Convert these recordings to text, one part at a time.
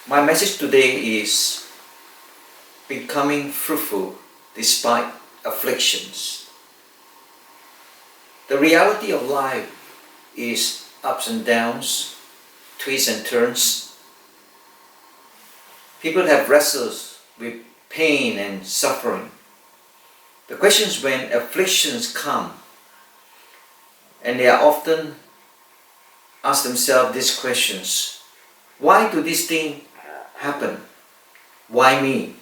My message today is becoming fruitful despite afflictions. The reality of life is ups and downs, twists and turns. People have wrestled with pain and suffering. The question is when afflictions come, and they are often ask themselves these questions. Why do these things happen? Why me?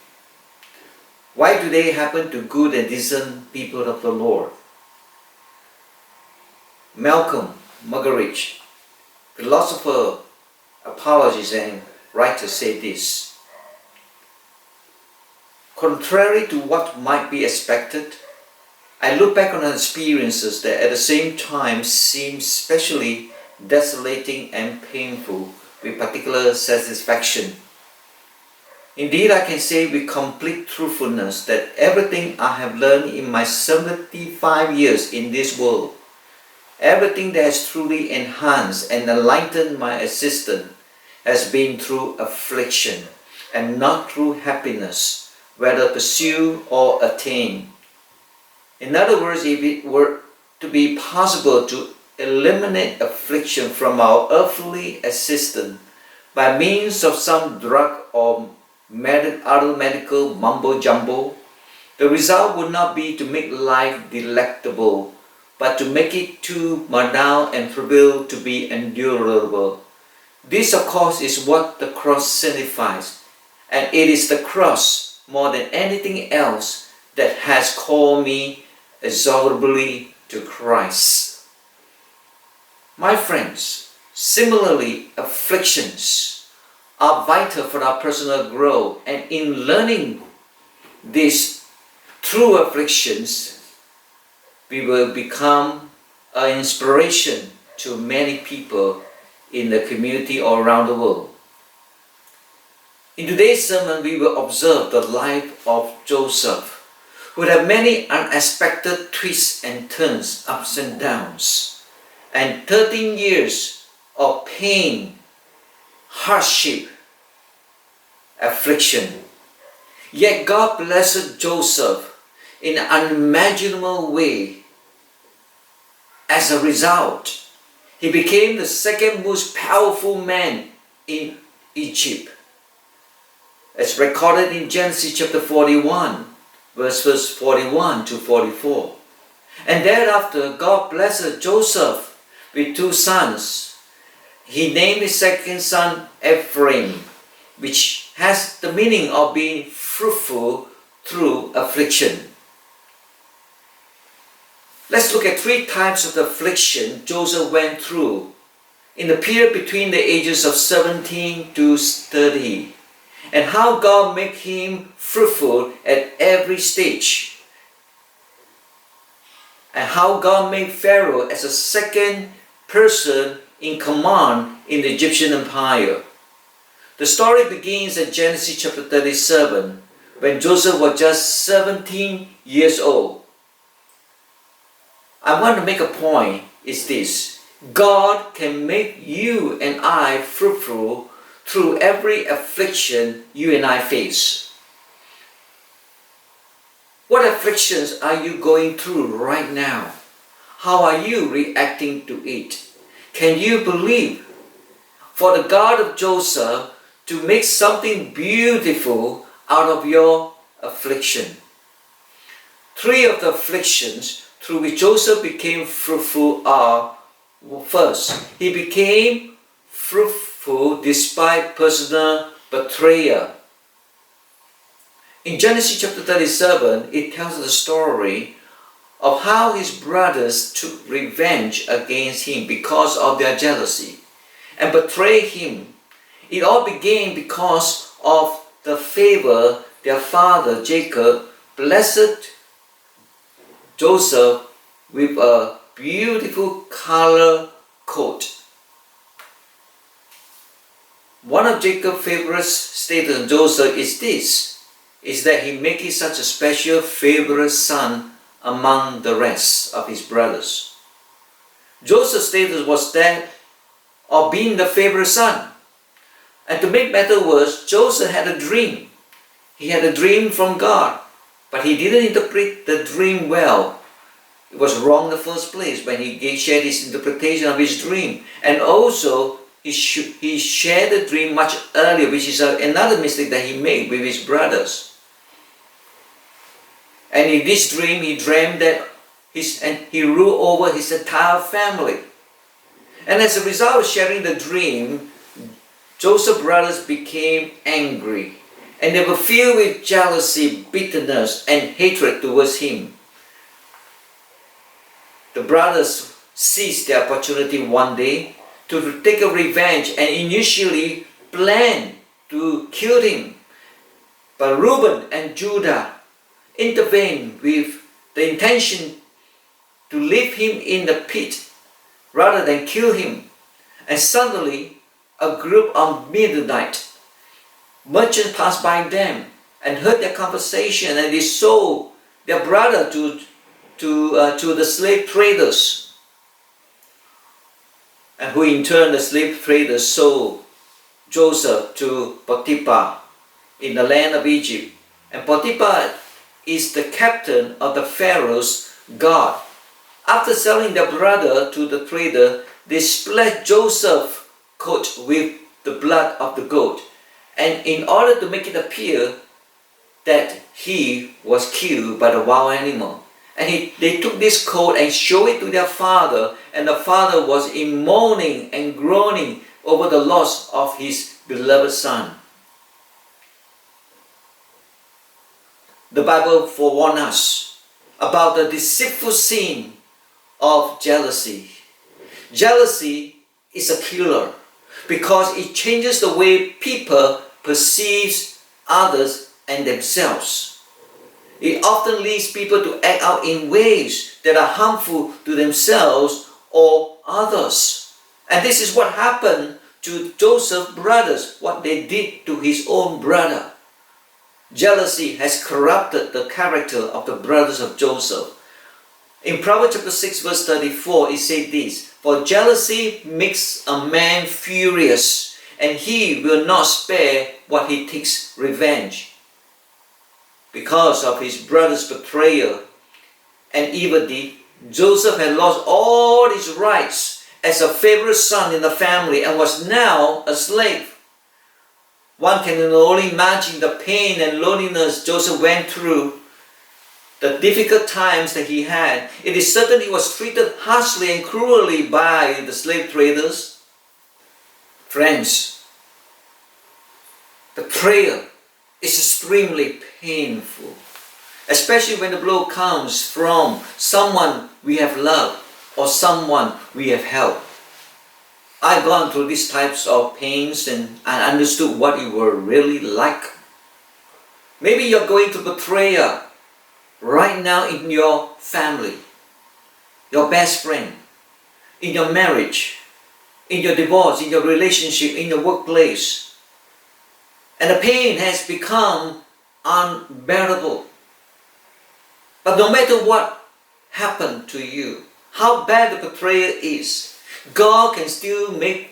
Why do they happen to good and decent people of the Lord? Malcolm Muggeridge, philosopher, apologist and writer, said this. Contrary to what might be expected, I look back on experiences that at the same time seem especially desolating and painful with particular satisfaction. Indeed, I can say with complete truthfulness that everything I have learned in my 75 years in this world, everything that has truly enhanced and enlightened my existence has been through affliction and not through happiness, whether pursued or attained. In other words, if it were to be possible to eliminate affliction from our earthly existence by means of some drug or other medical mumbo-jumbo, the result would not be to make life delectable, but to make it too banal and trivial to be endurable. This, of course, is what the cross signifies, and it is the cross more than anything else that has called me exorably to Christ. My friends, similarly, afflictions are vital for our personal growth, and in learning this through afflictions, we will become an inspiration to many people in the community or around the world. In today's sermon, we will observe the life of Joseph, who had many unexpected twists and turns, ups and downs, and 13 years of pain, hardship, affliction. Yet God blessed Joseph in an unimaginable way. As a result, he became the second most powerful man in Egypt. As recorded in Genesis chapter 41, verse 41 to 44. And thereafter, God blessed Joseph with two sons. He named his second son Ephraim, which has the meaning of being fruitful through affliction. Let's look at three types of affliction Joseph went through in the period between the ages of 17 to 30, and how God made him fruitful at every stage, and how God made Pharaoh as a second person in command in the Egyptian empire. The story begins at Genesis chapter 37, when Joseph was just 17 years old. I want to make a point is this: God can make you and I fruitful through every affliction you and I face. What afflictions are you going through right now? How are you reacting to it? Can you believe for the God of Joseph to make something beautiful out of your affliction? Three of the afflictions through which Joseph became fruitful are: first, he became fruitful despite personal betrayal. In Genesis chapter 37, it tells the story of how his brothers took revenge against him because of their jealousy and betrayed him. It all began because of the favor their father Jacob blessed Joseph with a beautiful color coat. One of Jacob's favorite status on Joseph is that he made him such a special favorite son among the rest of his brothers. Joseph's status was that of being the favorite son. And to make matters worse, Joseph had a dream. He had a dream from God, but he didn't interpret the dream well. It was wrong in the first place when he shared his interpretation of his dream. And also, he shared the dream much earlier, which is another mistake that he made with his brothers. And in this dream, he dreamed that he ruled over his entire family. And as a result of sharing the dream, Joseph's brothers became angry, and they were filled with jealousy, bitterness, and hatred towards him. The brothers seized the opportunity one day to take a revenge and initially planned to kill him. But Reuben and Judah intervened with the intention to leave him in the pit rather than kill him. And suddenly, a group of Midianite merchants passed by them and heard their conversation, and they sold their brother to the slave traders, and who in turn the slave traders sold Joseph to Potiphar in the land of Egypt. And Potiphar is the captain of the Pharaoh's guard. After selling their brother to the trader, they splashed Joseph's coat with the blood of the goat, and in order to make it appear that he was killed by the wild animal. And they took this coat and showed it to their father, and the father was in mourning and groaning over the loss of his beloved son. The Bible forewarns us about the deceitful sin of jealousy. Jealousy is a killer because it changes the way people perceive others and themselves. It often leads people to act out in ways that are harmful to themselves or others. And this is what happened to Joseph's brothers, what they did to his own brother. Jealousy has corrupted the character of the brothers of Joseph. In Proverbs chapter 6 verse 34, it says this: "For jealousy makes a man furious, and he will not spare what he takes revenge." Because of his brother's betrayal and evil deed, Joseph had lost all his rights as a favorite son in the family and was now a slave. One can only imagine the pain and loneliness Joseph went through, the difficult times that he had. It is certain he was treated harshly and cruelly by the slave traders. Friends, betrayal is extremely painful, especially when the blow comes from someone we have loved or someone we have helped. I've gone through these types of pains and I understood what it were really like. Maybe you're going through betrayal right now in your family, your best friend, in your marriage, in your divorce, in your relationship, in your workplace. And the pain has become unbearable. But no matter what happened to you, how bad the betrayal is, God can still make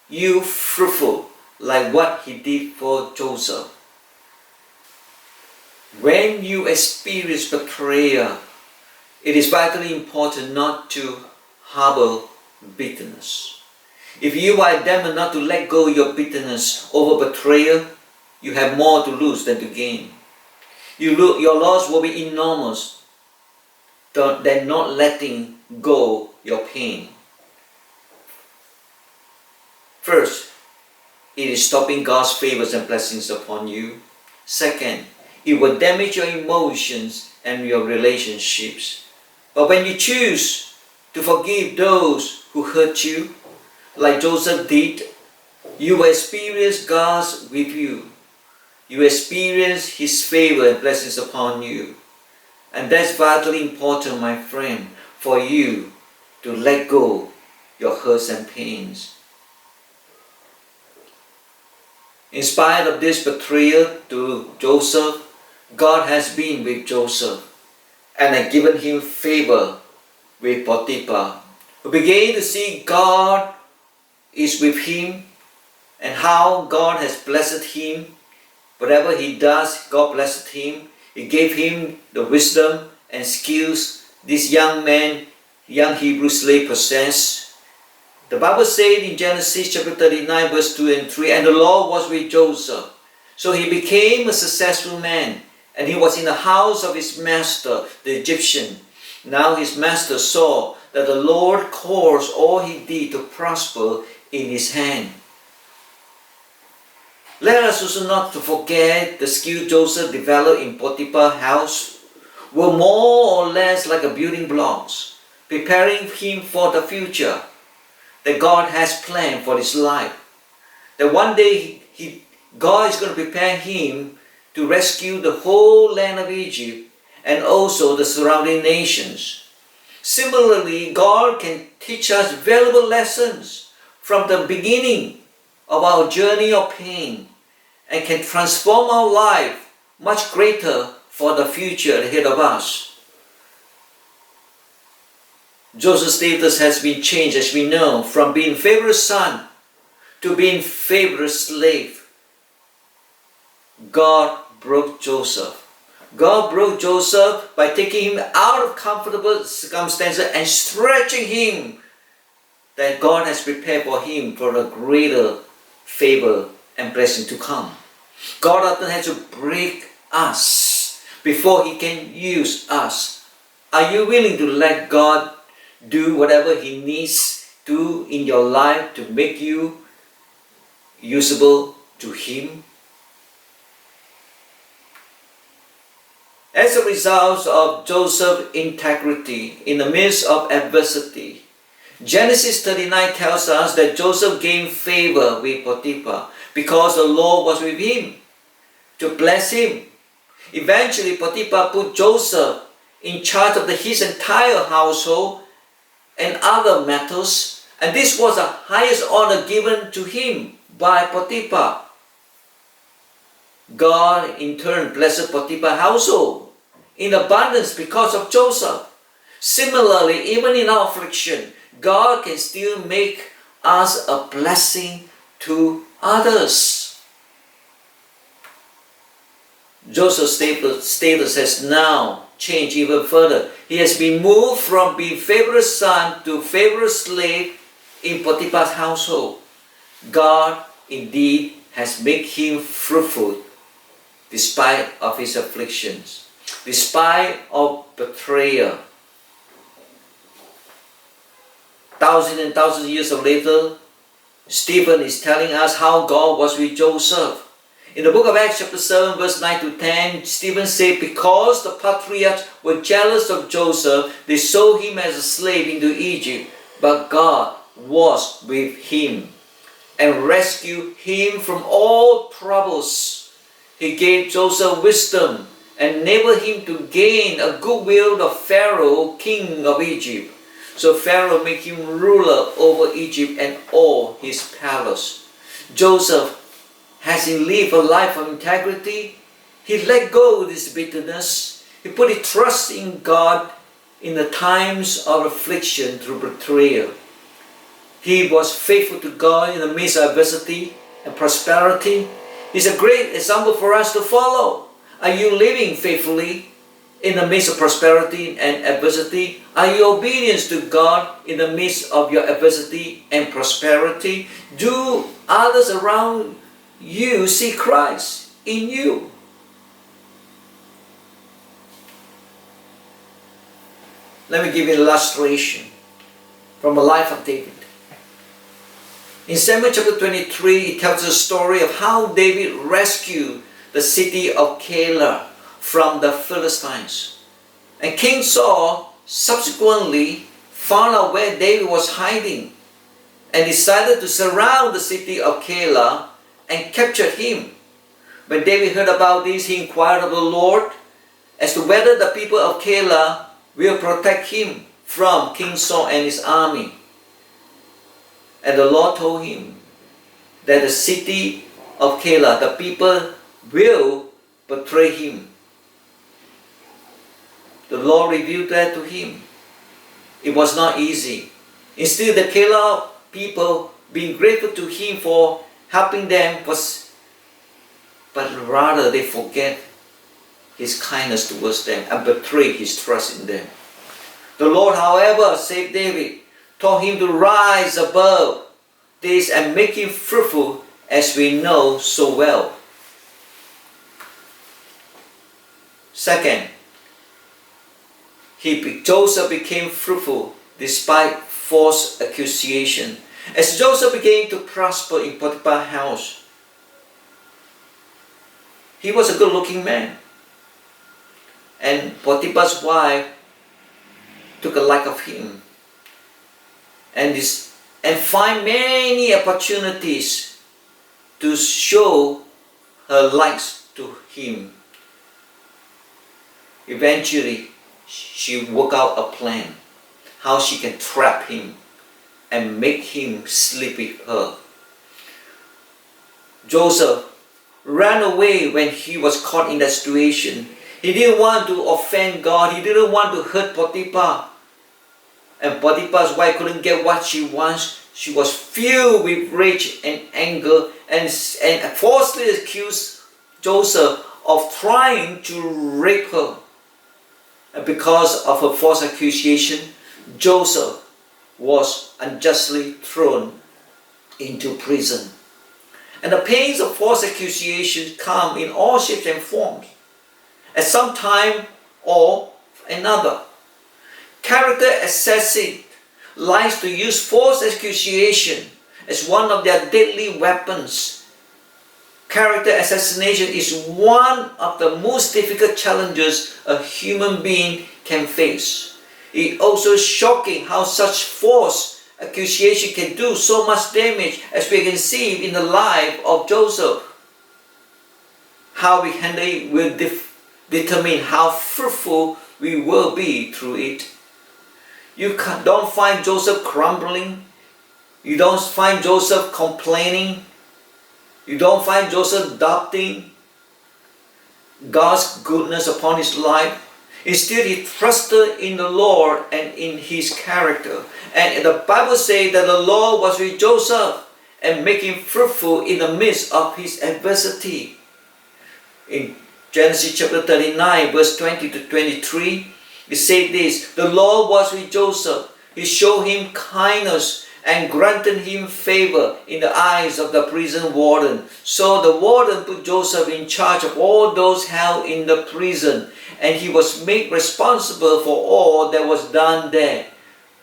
you fruitful like what He did for Joseph. When you experience betrayal, it is vitally important not to harbor bitterness. If you are determined not to let go of your bitterness over betrayal, you have more to lose than to gain. Your loss will be enormous than not letting go your pain. First, it is stopping God's favors and blessings upon you. Second, it will damage your emotions and your relationships. But when you choose to forgive those who hurt you, like Joseph did, you will experience God's with you. You experience His favor and blessings upon you. And that's vitally important, my friend, for you to let go your hurts and pains. In spite of this betrayal to Joseph, God has been with Joseph and had given him favor with Potiphar, who began to see God is with him and how God has blessed him. Whatever he does, God blessed him. He gave him the wisdom and skills this young man, young Hebrew slave possessed. The Bible said in Genesis chapter 39 verse 2 and 3, and the Lord was with Joseph. So he became a successful man, and he was in the house of his master, the Egyptian. Now his master saw that the Lord caused all he did to prosper in his hand. Let us also not to forget the skill Joseph developed in Potiphar's house were more or less like a building blocks, preparing him for the future that God has planned for his life. That one day God is going to prepare him to rescue the whole land of Egypt and also the surrounding nations. Similarly, God can teach us valuable lessons from the beginning of our journey of pain and can transform our life much greater for the future ahead of us. Joseph's status has been changed, as we know, from being favorite son to being favorite slave. God broke Joseph. God broke Joseph by taking him out of comfortable circumstances and stretching him that God has prepared for him for a greater favor and blessing to come. God often has to break us before he can use us. Are you willing to let God do whatever he needs to in your life to make you usable to him? As a result of Joseph's integrity in the midst of adversity, Genesis 39 tells us that Joseph gained favor with Potiphar because the Lord was with him to bless him. Eventually, Potiphar put Joseph in charge of his entire household and other matters, and this was the highest honor given to him by Potiphar. God in turn blessed Potiphar's household in abundance because of Joseph. Similarly, even in our affliction, God can still make us a blessing to others. Joseph's status has now changed even further. He has been moved from being favorite son to favorite slave in Potiphar's household. God indeed has made him fruitful despite of his afflictions, despite of betrayal. Thousands and thousands of years later, Stephen is telling us how God was with Joseph. In the book of Acts chapter 7 verse 9 to 10, Stephen said, because the patriarchs were jealous of Joseph, they sold him as a slave into Egypt, but God was with him and rescued him from all troubles. He gave Joseph wisdom and enabled him to gain a goodwill of Pharaoh, king of Egypt. So Pharaoh made him ruler over Egypt and all his palace. Joseph, has he lived a life of integrity? He let go of his bitterness. He put his trust in God in the times of affliction through betrayal. He was faithful to God in the midst of adversity and prosperity. He's a great example for us to follow. Are you living faithfully in the midst of prosperity and adversity? Are you obedient to God in the midst of your adversity and prosperity? Do others around you see Christ in you? Let me give you an illustration from the life of David. In Samuel chapter 23, it tells a story of how David rescued the city of Keilah from the Philistines. And King Saul subsequently found out where David was hiding and decided to surround the city of Keilah and capture him. When David heard about this, he inquired of the Lord as to whether the people of Keilah will protect him from King Saul and his army. And the Lord told him that the city of Keilah, the people will betray him. The Lord revealed that to him. It was not easy. Instead, the Keilah people, being grateful to him for helping them, but rather they forget his kindness towards them and betray his trust in them. The Lord, however, saved David, taught him to rise above this and make him fruitful, as we know so well. Second, Joseph became fruitful despite false accusation. As Joseph began to prosper in Potiphar's house, he was a good-looking man. And Potiphar's wife took a like of him and find many opportunities to show her likes to him. Eventually, she worked out a plan how she can trap him and make him sleep with her. Joseph ran away when he was caught in that situation. He didn't want to offend God. He didn't want to hurt Potiphar. And Potiphar's wife couldn't get what she wants. She was filled with rage and anger and falsely accused Joseph of trying to rape her. And because of her false accusation, Joseph was unjustly thrown into prison. And the pains of false accusation come in all shapes and forms, at some time or another. Character assassin likes to use false accusation as one of their deadly weapons. Character assassination is one of the most difficult challenges a human being can face. It's also shocking how such false accusation can do so much damage, as we can see in the life of Joseph. How we handle it will determine how fruitful we will be through it. You don't find Joseph grumbling. You don't find Joseph complaining. You don't find Joseph doubting God's goodness upon his life. Instead, he trusted in the Lord and in his character. And the Bible says that the Lord was with Joseph and made him fruitful in the midst of his adversity. In Genesis chapter 39, verse 20 to 23, it said this: the Lord was with Joseph. He showed him kindness and granted him favor in the eyes of the prison warden. So the warden put Joseph in charge of all those held in the prison, and he was made responsible for all that was done there.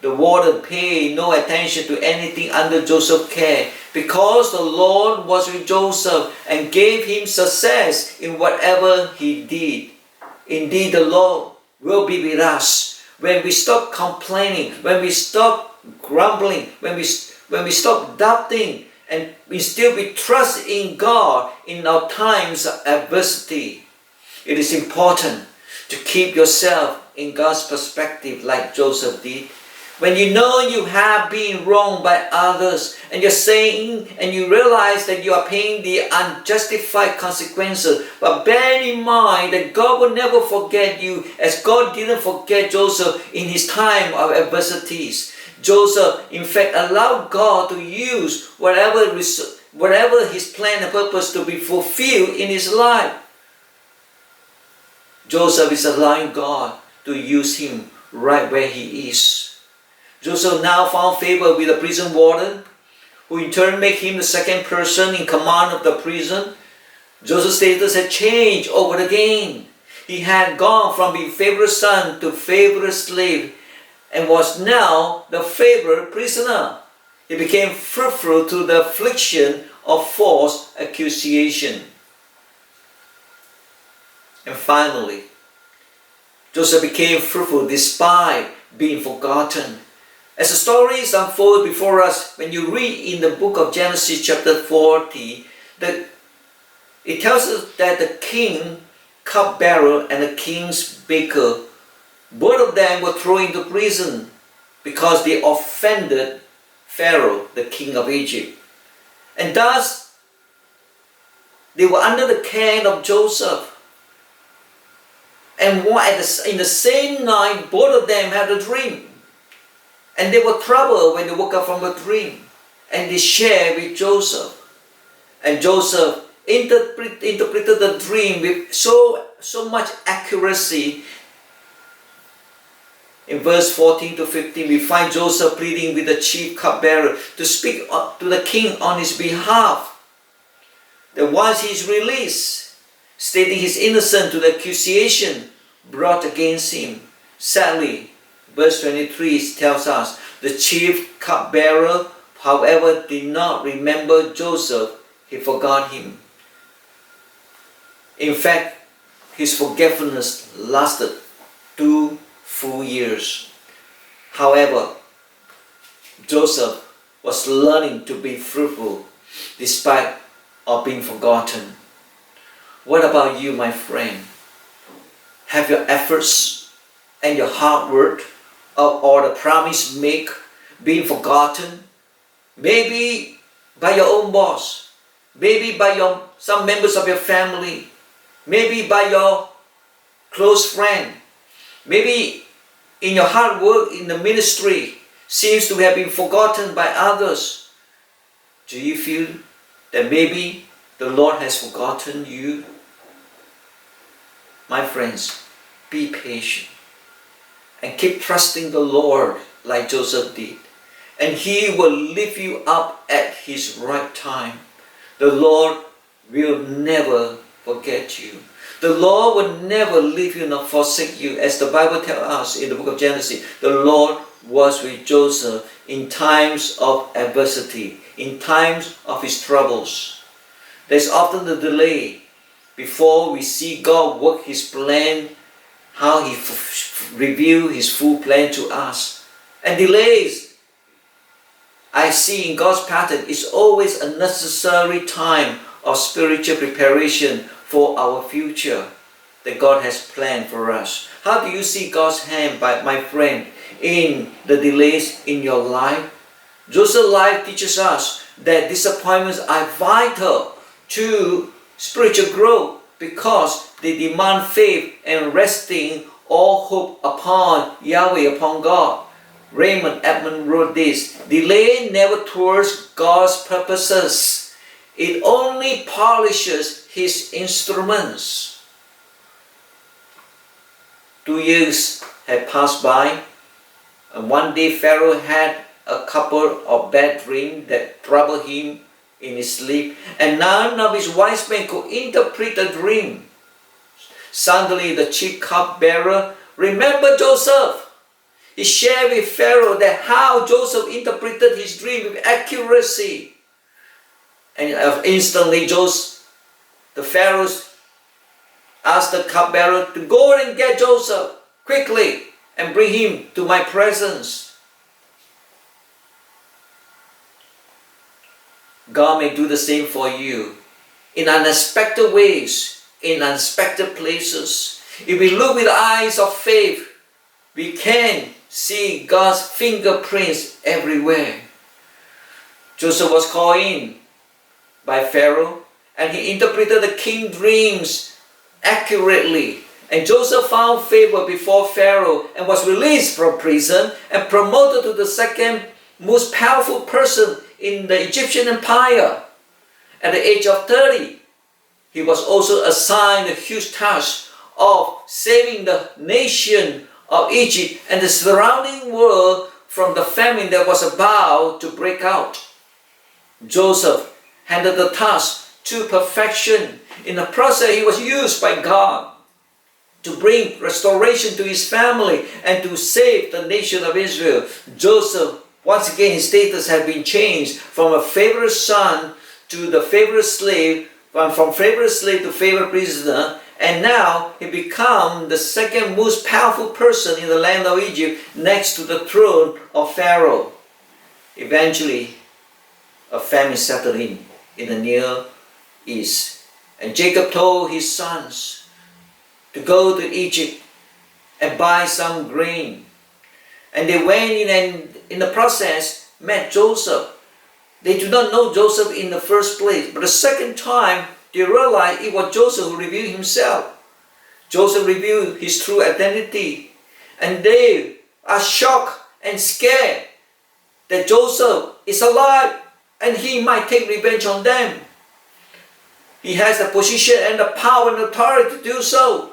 The warden paid no attention to anything under Joseph's care, because the Lord was with Joseph and gave him success in whatever he did. Indeed, the Lord will be with us when we stop complaining, when we stop grumbling, when we stop doubting, and instead we trust in God in our times of adversity. It is important to keep yourself in God's perspective like Joseph did. When you know you have been wronged by others, and you're saying and you realize that you are paying the unjustified consequences, but bear in mind that God will never forget you, as God didn't forget Joseph in his time of adversities. Joseph, in fact, allowed God to use whatever his plan and purpose to be fulfilled in his life. Joseph is allowing God to use him right where he is. Joseph now found favor with the prison warden, who in turn made him the second person in command of the prison. Joseph's status had changed over again. He had gone from being favorite son to favorite slave, and was now the favorite prisoner. He became fruitful to the affliction of false accusation. And finally, Joseph became fruitful despite being forgotten. As the stories unfold before us, when you read in the book of Genesis chapter 40, that it tells us that the king cupbearer and the king's baker, both of them were thrown into prison because they offended Pharaoh, the king of Egypt. And thus, they were under the care of Joseph. And in the same night, both of them had a dream. And they were troubled when they woke up from the dream. And they shared with Joseph. And Joseph interpreted the dream with so much accuracy. In verse 14 to 15, we find Joseph pleading with the chief cupbearer to speak to the king on his behalf. That once he is released, stating his innocence to the accusation brought against him. Sadly, verse 23 tells us, the chief cupbearer, however, did not remember Joseph. He forgot him. In fact, his forgetfulness lasted 2 full years. However, Joseph was learning to be fruitful despite of being forgotten. What about you, my friend? Have your efforts and your hard work or the promise made been forgotten? Maybe by your own boss, maybe by some members of your family, maybe by your close friend, maybe in your hard work in the ministry seems to have been forgotten by others. Do you feel that maybe the Lord has forgotten you? My friends, be patient and keep trusting the Lord like Joseph did, and He will lift you up at His right time. The Lord will never forget you. The Lord will never leave you nor forsake you, as the Bible tells us in the book of Genesis. The Lord was with Joseph in times of adversity, in times of his troubles. There's often a delay before we see God work His plan, how He reveals His full plan to us. And delays, I see in God's pattern, is always a necessary time of spiritual preparation for our future that God has planned for us. How do you see God's hand, my friend, in the delays in your life? Joseph's life teaches us that disappointments are vital to spiritual growth because they demand faith and resting all hope upon Yahweh, upon God. Raymond Edmond wrote this: delay never thwarts God's purposes. It only polishes His instruments. 2 years had passed by, and one day Pharaoh had a couple of bad dreams that troubled him in his sleep, and none of his wise men could interpret the dream. Suddenly the chief cupbearer remembered Joseph. He shared with Pharaoh that how Joseph interpreted his dream with accuracy. And instantly the Pharaoh asked the cupbearer to go and get Joseph quickly and bring him to my presence. God may do the same for you in unexpected ways, in unexpected places. If we look with eyes of faith, we can see God's fingerprints everywhere. Joseph was called in by Pharaoh, and he interpreted the king's dreams accurately. And Joseph found favor before Pharaoh and was released from prison and promoted to the second most powerful person in the Egyptian empire. At the age of 30, he was also assigned the huge task of saving the nation of Egypt and the surrounding world from the famine that was about to break out. Joseph handled the task to perfection. In the process, he was used by God to bring restoration to his family and to save the nation of Israel. Joseph, once again, his status had been changed from a favorite son to the favorite slave, from favorite slave to favorite prisoner, and now he became the second most powerful person in the land of Egypt next to the throne of Pharaoh. Eventually, a famine settled in the Near East, and Jacob told his sons to go to Egypt and buy some grain. And they went in and in the process met Joseph. They do not know Joseph in the first place, but the second time they realized it was Joseph who revealed himself. Joseph revealed his true identity, and they are shocked and scared that Joseph is alive and he might take revenge on them. He has the position and the power and authority to do so.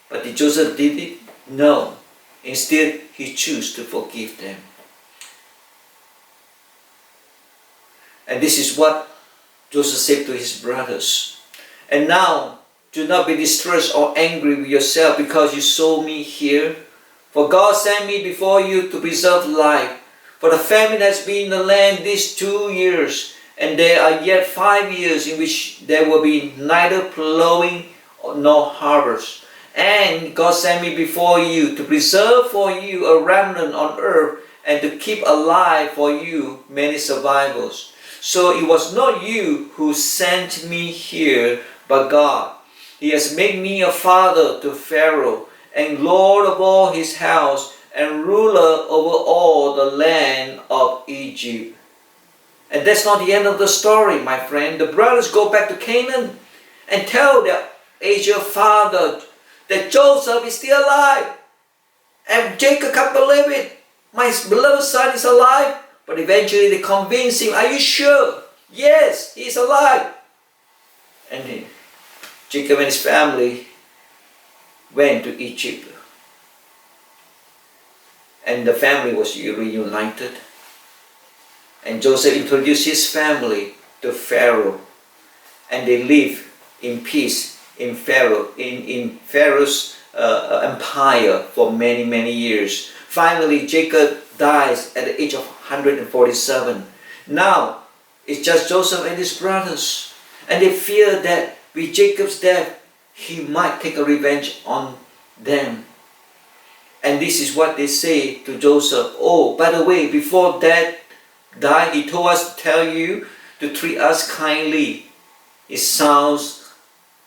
But did Joseph did it? No. Instead, he chose to forgive them. And this is what Joseph said to his brothers. And now, do not be distressed or angry with yourself because you sold me here. For God sent me before you to preserve life. For the famine has been in the land these 2 years, and there are yet 5 years in which there will be neither plowing nor harvest. And God sent me before you to preserve for you a remnant on earth and to keep alive for you many survivors. So it was not you who sent me here, but God. He has made me a father to Pharaoh and Lord of all his house and ruler over all the land of Egypt. And that's not the end of the story, my friend. The brothers go back to Canaan and tell their aged father that Joseph is still alive. And Jacob can't believe it. My beloved son is alive. But eventually they convince him, are you sure? Yes, he's alive. And Jacob and his family went to Egypt. And the family was reunited. And Joseph introduced his family to Pharaoh. And they lived in peace in Pharaoh's empire for many, many years. Finally, Jacob dies at the age of 147. Now, it's just Joseph and his brothers. And they fear that with Jacob's death, he might take a revenge on them. And this is what they say to Joseph. Oh, by the way, before Dad died, he told us to tell you to treat us kindly. It sounds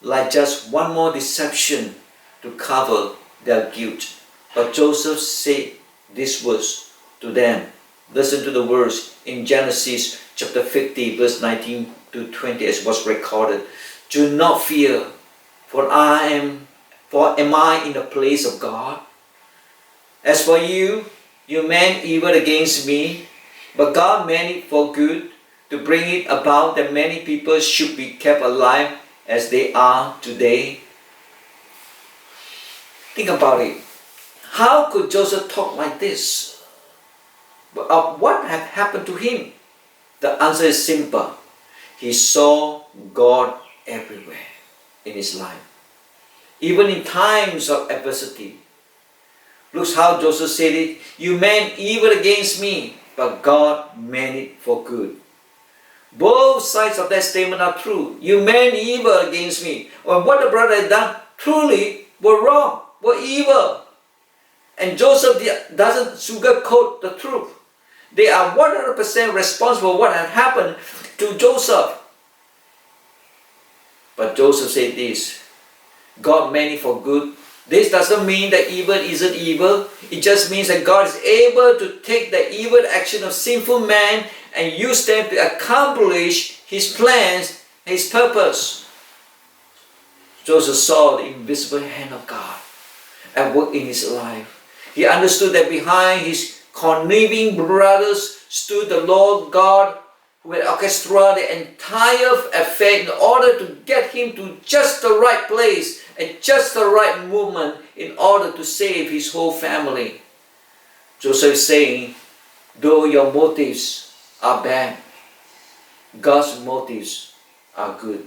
like just one more deception to cover their guilt. But Joseph said these words to them. Listen to the words in Genesis chapter 50, verse 19 to 20, as was recorded. Do not fear, for am I in the place of God? As for you, you meant evil against me, but God meant it for good, to bring it about that many people should be kept alive as they are today. Think about it. How could Joseph talk like this? What had happened to him? The answer is simple. He saw God everywhere in his life. Even in times of adversity. Look how Joseph said it. You meant evil against me, but God meant it for good. Both sides of that statement are true. You meant evil against me. Or what the brother had done truly were wrong, were evil. And Joseph doesn't sugarcoat the truth. They are 100% responsible for what had happened to Joseph. But Joseph said this, God meant it for good. This doesn't mean that evil isn't evil. It just means that God is able to take the evil action of sinful man and use them to accomplish his plans, his purpose. Joseph saw the invisible hand of God at work in his life. He understood that behind his conniving brothers stood the Lord God who had orchestrated the entire affair in order to get him to just the right place at just the right moment in order to save his whole family. Joseph is saying, though your motives are bad, God's motives are good.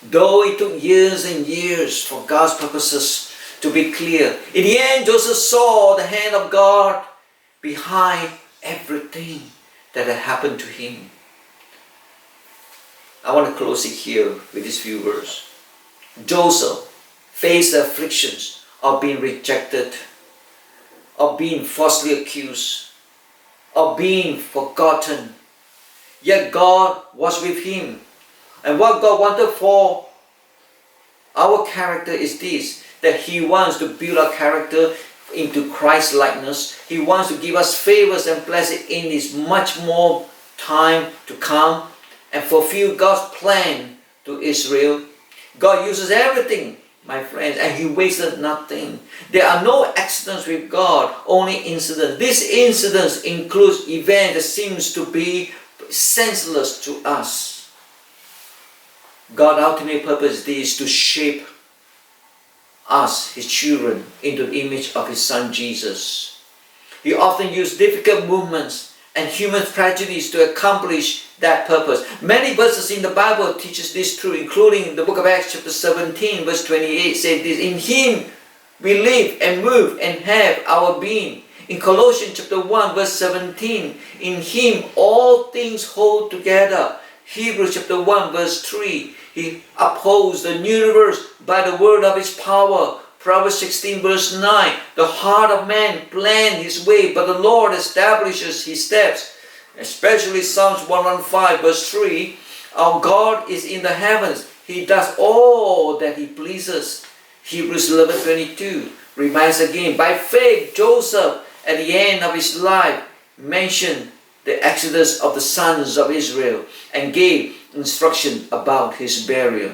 Though it took years and years for God's purposes to be clear, in the end Joseph saw the hand of God behind everything that had happened to him. I want to close it here with these few words. Joseph faced the afflictions of being rejected, of being falsely accused, of being forgotten. Yet God was with him. And what God wanted for our character is this, that He wants to build our character into Christ likeness. He wants to give us favors and blessings in this much more time to come and fulfill God's plan to Israel. God uses everything, my friends, and He wasted nothing. There are no accidents with God, only incidents. These incidents include events that seems to be senseless to us. God's ultimate purpose is to shape us, His children, into the image of His Son Jesus. He often used difficult movements and human tragedies to accomplish that purpose. Many verses in the Bible teaches this truth, including the book of Acts chapter 17 verse 28 says this, in Him we live and move and have our being. In Colossians chapter 1 verse 17, in Him all things hold together. Hebrews chapter 1 verse 3, He upholds the universe by the word of His power. Proverbs 16 verse 9, the heart of man plans his way, but the Lord establishes his steps. Especially Psalms 115 verse 3, our God is in the heavens. He does all that He pleases. Hebrews 11:22 reminds again, by faith Joseph at the end of his life mentioned the exodus of the sons of Israel and gave instruction about his burial.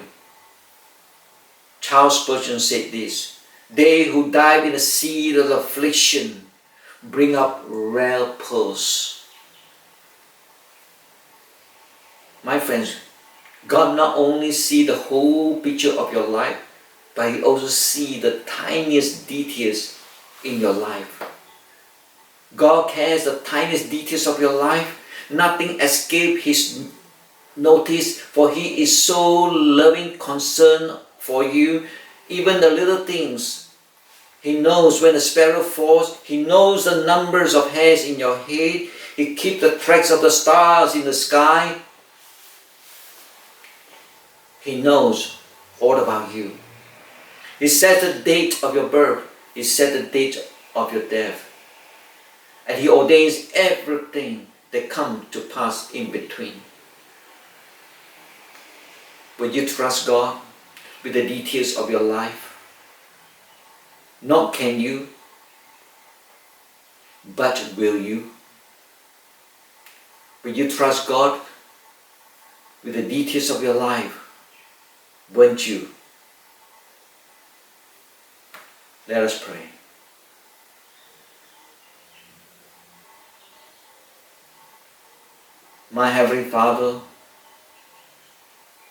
Charles Spurgeon said this, they who dive in the sea of affliction bring up rare pearls. My friends, God not only sees the whole picture of your life, but He also sees the tiniest details in your life. God cares the tiniest details of your life. Nothing escapes His notice, for He is so loving concern for you. Even the little things. He knows when a sparrow falls. He knows the numbers of hairs in your head. He keeps the tracks of the stars in the sky. He knows all about you. He set the date of your birth. He set the date of your death. And He ordains everything that comes to pass in between. Will you trust God with the details of your life? Not can you, but will you? Will you trust God with the details of your life? Won't you? Let us pray. My Heavenly Father,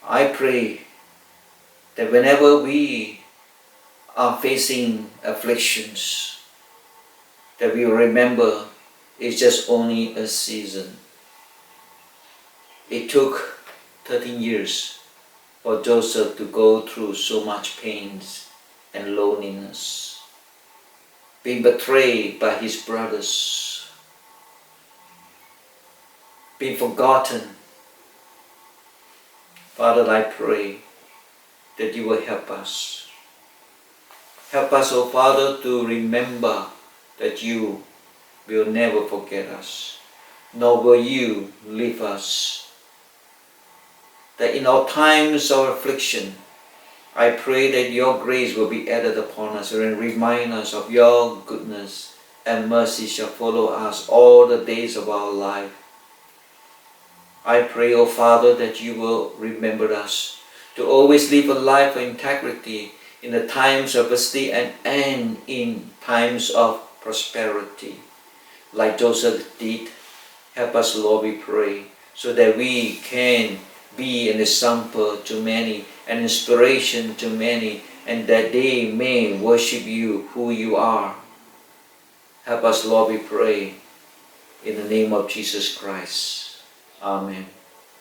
I pray that whenever we are facing afflictions, that we will remember it's just only a season. It took 13 years for Joseph to go through so much pains and loneliness, being betrayed by his brothers, being forgotten. Father, I pray that You will help us. Help us, oh Father, to remember that You will never forget us, nor will You leave us. That in our times of affliction, I pray that Your grace will be added upon us and remind us of Your goodness and mercy shall follow us all the days of our life. I pray, O Father, that You will remember us to always live a life of integrity in the times of adversity and in times of prosperity. Like Joseph did, help us, Lord, we pray, so that we can be an example to many, an inspiration to many, and that they may worship You, who You are. Help us, Lord, we pray, in the name of Jesus Christ. Amen.